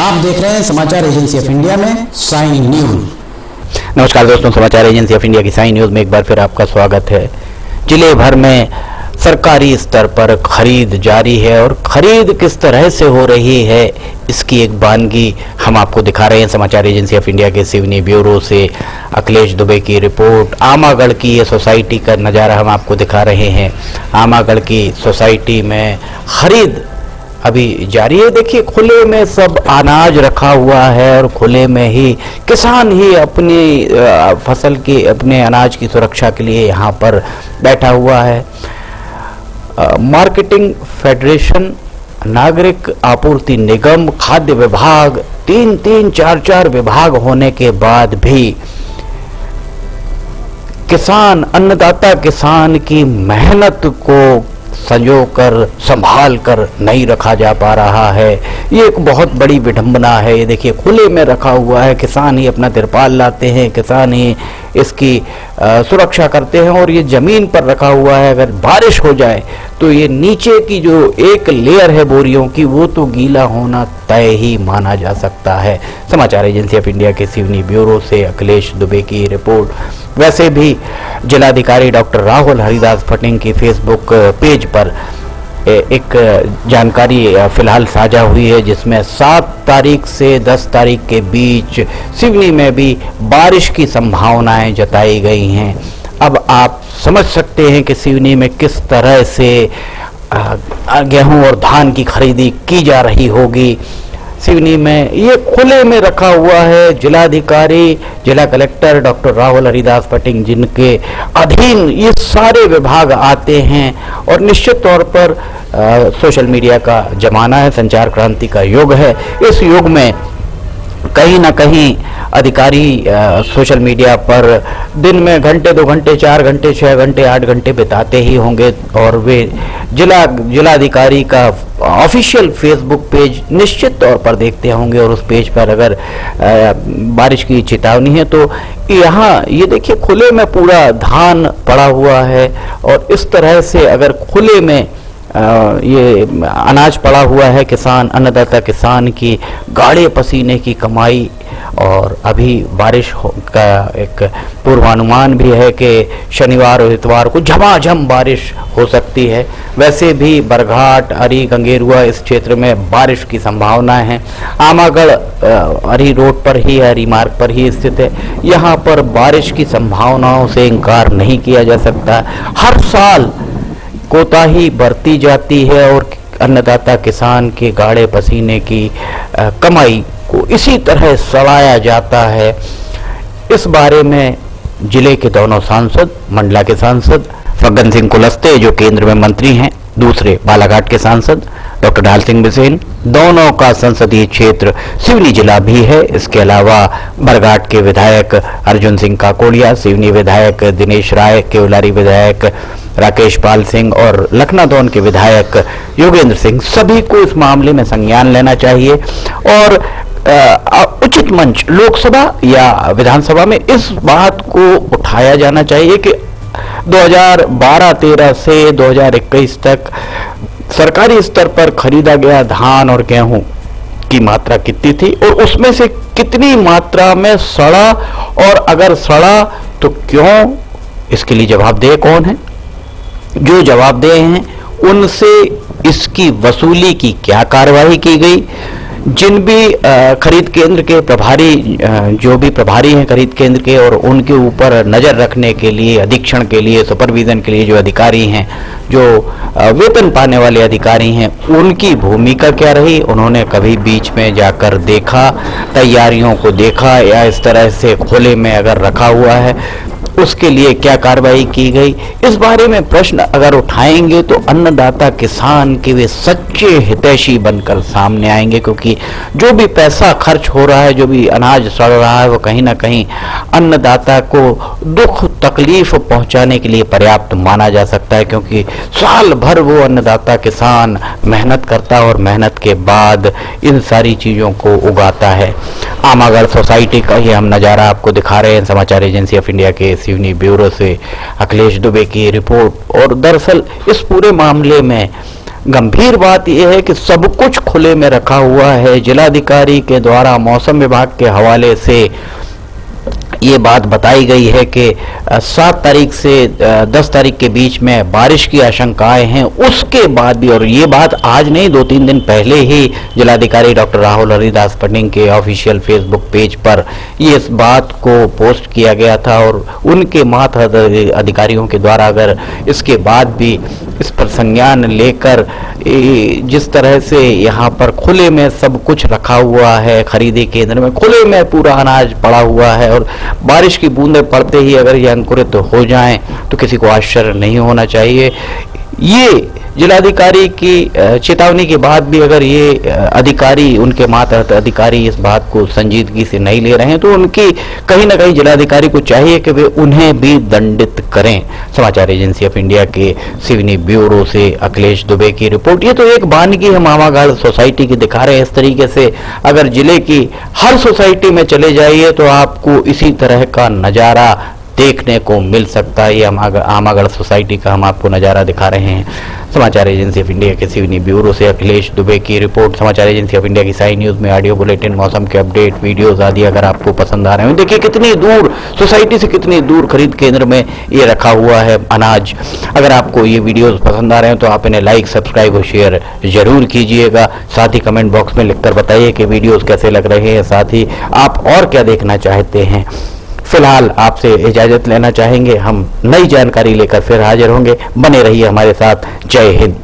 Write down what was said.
आप देख रहे हैं समाचार एजेंसी ऑफ इंडिया में साइन न्यूज। नमस्कार दोस्तों, समाचार एजेंसी ऑफ इंडिया की साइन न्यूज में एक बार फिर आपका स्वागत है। जिले भर में सरकारी स्तर पर खरीद जारी है और खरीद किस तरह से हो रही है इसकी एक वानगी हम आपको दिखा रहे हैं। समाचार एजेंसी ऑफ इंडिया के सिवनी ब्यूरो से अखिलेश दुबे की रिपोर्ट। आमागढ़ की ये सोसाइटी का नज़ारा हम आपको दिखा रहे हैं। आमागढ़ की सोसाइटी में खरीद अभी जारी है। देखिए, खुले में सब अनाज रखा हुआ है और खुले में ही किसान ही अपनी फसल की, अपने अनाज की सुरक्षा के लिए यहाँ पर बैठा हुआ है। मार्केटिंग फेडरेशन, नागरिक आपूर्ति निगम, खाद्य विभाग, तीन चार विभाग होने के बाद भी किसान, अन्नदाता किसान की मेहनत को संजोकर संभाल कर नहीं रखा जा पा रहा है। ये एक बहुत बड़ी विडंबना है। ये देखिए, खुले में रखा हुआ है, किसान ही अपना तिरपाल लाते हैं, किसान ही इसकी सुरक्षा करते हैं और ये जमीन पर रखा हुआ है। अगर बारिश हो जाए तो ये नीचे की जो एक लेयर है बोरियों की, वो तो गीला होना तय ही माना जा सकता है। समाचार एजेंसी ऑफ इंडिया के सिवनी ब्यूरो से अखिलेश दुबे की रिपोर्ट। वैसे भी जिलाधिकारी डॉक्टर राहुल हरिदास फटिंग की फेसबुक पेज पर एक जानकारी फिलहाल साझा हुई है, जिसमें 7 तारीख से 10 तारीख के बीच सिवनी में भी बारिश की संभावनाएं जताई गई हैं। अब आप समझ सकते हैं कि सिवनी में किस तरह से गेहूं और धान की खरीदी की जा रही होगी। सिवनी में ये खुले में रखा हुआ है। जिलाधिकारी, जिला कलेक्टर डॉक्टर राहुल हरिदास फटिंग, जिनके अधीन ये सारे विभाग आते हैं और निश्चित तौर पर सोशल मीडिया का जमाना है, संचार क्रांति का युग है। इस युग में कहीं ना कहीं अधिकारी सोशल मीडिया पर दिन में घंटे, 2 घंटे, 4 घंटे, 6 घंटे, 8 घंटे बिताते ही होंगे और वे जिलाधिकारी का ऑफिशियल फेसबुक पेज निश्चित तौर पर देखते होंगे और उस पेज पर अगर बारिश की चेतावनी है तो यहाँ ये देखिए, खुले में पूरा धान पड़ा हुआ है और इस तरह से अगर खुले में ये अनाज पड़ा हुआ है, किसान, अन्नदाता किसान की गाढ़े पसीने की कमाई। और अभी बारिश का एक पूर्वानुमान भी है कि शनिवार और इतवार को झमाझम बारिश हो सकती है। वैसे भी बरघाट, अरी, गंगेरुआ इस क्षेत्र में बारिश की संभावनाएं हैं। आमागढ़ अरी रोड पर ही, अरी मार्ग पर ही स्थित है। यहाँ पर बारिश की संभावनाओं से इनकार नहीं किया जा सकता। हर साल कोताही बढ़ती जाती है और अन्नदाता किसान के गाढ़े पसीने की कमाई को इसी तरह सड़ाया जाता है। इस बारे में जिले के दोनों सांसद, मंडला के सांसद फग्गन सिंह कुलस्ते जो केंद्र में मंत्री हैं, दूसरे बालाघाट के सांसद डॉक्टर ढाल सिंह बिसेन, दोनों का संसदीय क्षेत्र सिवनी जिला भी है। इसके अलावा बरघाट के विधायक अर्जुन सिंह काकोड़िया, सिवनी विधायक दिनेश राय, केवलारी विधायक राकेश पाल सिंह और लखनादौन के विधायक योगेंद्र सिंह, सभी को इस मामले में संज्ञान लेना चाहिए और उचित मंच लोकसभा या विधानसभा में इस बात को उठाया जाना चाहिए कि 2012-13 से 2021 तक सरकारी स्तर पर खरीदा गया धान और गेहूं की मात्रा कितनी थी और उसमें से कितनी मात्रा में सड़ा, और अगर सड़ा तो क्यों, इसके लिए जवाबदेह कौन है? जो जवाबदेह हैं उनसे इसकी वसूली की क्या कार्रवाई की गई? जिन भी खरीद केंद्र के प्रभारी, जो भी प्रभारी हैं खरीद केंद्र के, और उनके ऊपर नज़र रखने के लिए, अधीक्षण के लिए, सुपरविजन के लिए जो अधिकारी हैं, जो वेतन पाने वाले अधिकारी हैं, उनकी भूमिका क्या रही? उन्होंने कभी बीच में जाकर देखा, तैयारियों को देखा, या इस तरह से खुले में अगर रखा हुआ है उसके लिए क्या कार्रवाई की गई? इस बारे में प्रश्न अगर उठाएंगे तो अन्नदाता किसान के वे सच्चे हितैषी बनकर सामने आएंगे, क्योंकि जो भी पैसा खर्च हो रहा है, जो भी अनाज सड़ रहा है, वो कहीं ना कहीं अन्नदाता को दुख तकलीफ पहुंचाने के लिए पर्याप्त माना जा सकता है, क्योंकि साल भर वो अन्नदाता किसान मेहनत करता है और मेहनत के बाद इन सारी चीज़ों को उगाता है। आमागढ़ सोसाइटी का ही हम नज़ारा आपको दिखा रहे हैं। समाचार एजेंसी ऑफ इंडिया के सिवनी ब्यूरो से अखिलेश दुबे की रिपोर्ट। और दरअसल इस पूरे मामले में गंभीर बात यह है कि सब कुछ खुले में रखा हुआ है। जिलाधिकारी के द्वारा मौसम विभाग के हवाले से ये बात बताई गई है कि 7 तारीख से 10 तारीख के बीच में बारिश की आशंकाएं हैं। उसके बाद भी, और ये बात आज नहीं 2-3 दिन पहले ही जिलाधिकारी डॉक्टर राहुल हरिदास पटनी के ऑफिशियल फेसबुक पेज पर ये इस बात को पोस्ट किया गया था, और उनके मातहत अधिकारियों के द्वारा अगर इसके बाद भी इस पर संज्ञान लेकर जिस तरह से यहाँ पर खुले में सब कुछ रखा हुआ है, खरीदी केंद्र में खुले में पूरा अनाज पड़ा हुआ है, और बारिश की बूंदें पड़ते ही अगर ये अंकुरित हो जाएं तो किसी को आश्चर्य नहीं होना चाहिए। ये जिलाधिकारी की चेतावनी के बाद भी अगर ये अधिकारी, उनके मातहत अधिकारी इस बात को संजीदगी से नहीं ले रहे हैं तो उनकी कहीं ना कहीं जिलाधिकारी को चाहिए कि वे उन्हें भी दंडित करें। समाचार एजेंसी ऑफ इंडिया के सिवनी ब्यूरो से अखिलेश दुबे की रिपोर्ट। ये तो एक बानगी है मामागढ़ सोसाइटी की दिखा रहे हैं। इस तरीके से अगर जिले की हर सोसाइटी में चले जाइए तो आपको इसी तरह का नज़ारा देखने को मिल सकता है। ये आमागढ़ सोसाइटी का हम आपको नज़ारा दिखा रहे हैं। समाचार एजेंसी ऑफ इंडिया के सिवनी ब्यूरो से अखिलेश दुबे की रिपोर्ट। समाचार एजेंसी ऑफ इंडिया की साई न्यूज़ में ऑडियो बुलेटिन, मौसम के अपडेट, वीडियोस आदि अगर आपको पसंद आ रहे हैं, देखिए कितनी दूर सोसाइटी से कितनी दूर खरीद केंद्र में ये रखा हुआ है अनाज। अगर आपको ये वीडियोस पसंद आ रहे हैं तो आप इन्हें लाइक, सब्सक्राइब और शेयर जरूर कीजिएगा। साथ ही कमेंट बॉक्स में लिखकर बताइए कि वीडियोस कैसे लग रहे हैं, साथ ही आप और क्या देखना चाहते हैं। फिलहाल आपसे इजाजत लेना चाहेंगे। हम नई जानकारी लेकर फिर हाजिर होंगे। बने रहिए हमारे साथ। जय हिंद।